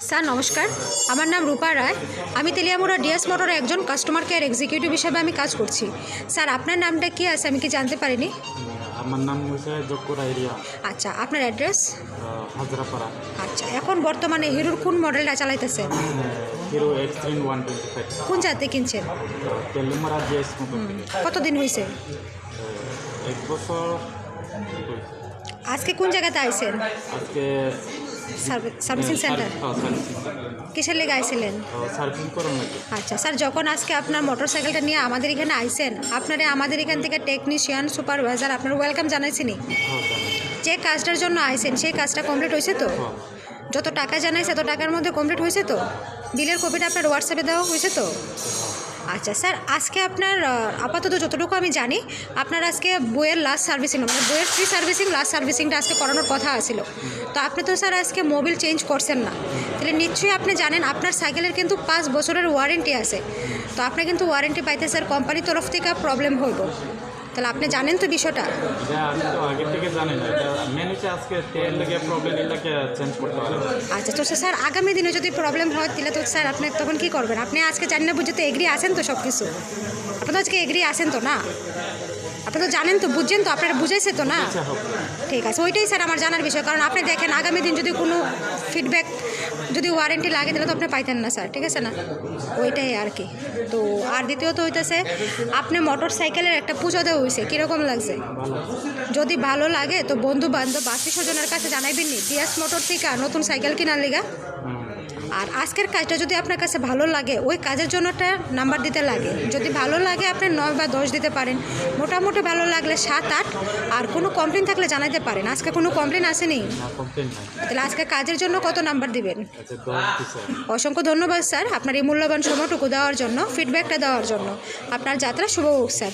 Sir নমস্কার, আমার নাম রূপা রায়। আমি তেলিয়ামুড়া ডিএস মোটরের একজন কাস্টমার কেয়ার এক্সিকিউটিভ হিসেবে আমি কাজ করছি। স্যার আপনার নামটা কি আছে আমি কি জানতে পারিনি? আমার নাম হচ্ছে জকুরা এরিয়া। আচ্ছা, আপনার অ্যাড্রেস? হাজরাপাড়া। আচ্ছা, এখন বর্তমানে হিরোর কোন মডেলটা চালাইতেছেন? Hero extreme 125। কোন জাতে কিনছেন? Teliamura GS motor. কতদিন হয়েছে? 1 বছর। আজকে কোন জায়গাতে আইছেন? আজকে সার্ভিসিং সেন্টার? কিসের লেগে আইছিলেন? সার্ভিসিং করার নাকি? আচ্ছা স্যার, যখন আজকে আপনার মোটরসাইকেলটা নিয়ে আমাদের এখানে আইছেন, আপনারা আমাদের এখান থেকে টেকনিশিয়ান সুপারভাইজার আপনার ওয়েলকাম জানাইছিনি? যে কাজটার জন্য আইছেন সেই কাজটা কমপ্লিট হয়েছে তো? যত টাকা জানাইছে তত টাকার মধ্যে কমপ্লিট হয়েছে তো? বিলের কপিটা আপনার হোয়াটসঅ্যাপে দেওয়া হয়েছে তো? আচ্ছা স্যার, আজকে আপনার আপাতত যতটুকু আমি জানি আপনার আজকে বইয়ের লাস্ট সার্ভিসিং মানে বইয়ের ফ্রি সার্ভিসিং লাস্ট সার্ভিসিংটা আজকে করানোর কথা আছিল। তো আপনি তো স্যার আজকে মোবিল চেঞ্জ করছেন না, তাহলে নিশ্চয়ই আপনি জানেন আপনার সাইকেলের কিন্তু 5 বছরের ওয়ারেন্টি আছে। তো আপনি কিন্তু ওয়ারেন্টি পাইতে স্যার কোম্পানির তরফ থেকে প্রবলেম হইব, তাহলে আপনি জানেন তো বিষয়টা? আমি তো আগের থেকে জানি না, এটা মেন হচ্ছে আজকে তেল লেগে প্রবলেম, এটাকে চেঞ্জ করতে হবে। আচ্ছা, তো স্যার আগামী দিনে যদি প্রবলেম হয় তাহলে তো স্যার আপনি তখন কী করবেন? আপনি আজকে জানি না বুঝতে এগ্রি আছেন তো সব কিছু? আপনি তো আজকে এগ্রি আছেন তো না? আপনি তো জানেন তো, বুঝছেন তো, আপনারা বুঝাইছে তো না? ঠিক আছে, ওইটাই স্যার আমার জানার বিষয়। কারণ আপনি দেখেন আগামী দিন যদি কোনো ফিডব্যাক যদি ওয়ারেন্টি লাগে তাহলে তো আপনি পাইতেন না স্যার, ঠিক আছে না? ওইটাই আর কি। তো আর দ্বিতীয়ত হইতেছে আপনি মোটর সাইকেলের একটা পুজো দেওয়া হয়েছে, কীরকম লাগছে? যদি ভালো লাগে তো বন্ধু বান্ধব আত্মীয় স্বজনের কাছে জানাইবেন নি ডিএস মোটর থেকে নতুন সাইকেল কেনার লিগা। আর আজকের কাজটা যদি আপনার কাছে ভালো লাগে ওই কাজের জন্য একটা নাম্বার দিতে লাগে। যদি ভালো লাগে আপনি 9 বা 10 দিতে পারেন, মোটামুটি ভালো লাগলে 7, 8। আর কোনো কমপ্লেন থাকলে জানাইতে পারেন। আজকে কোনো কমপ্লেন আসেনি? তাহলে আজকে কাজের জন্য কত নাম্বার দিবেন? অসংখ্য ধন্যবাদ স্যার আপনার এই মূল্যবান সময়টুকু দেওয়ার জন্য, ফিডব্যাকটা দেওয়ার জন্য। আপনার যাত্রা শুভ হোক স্যার।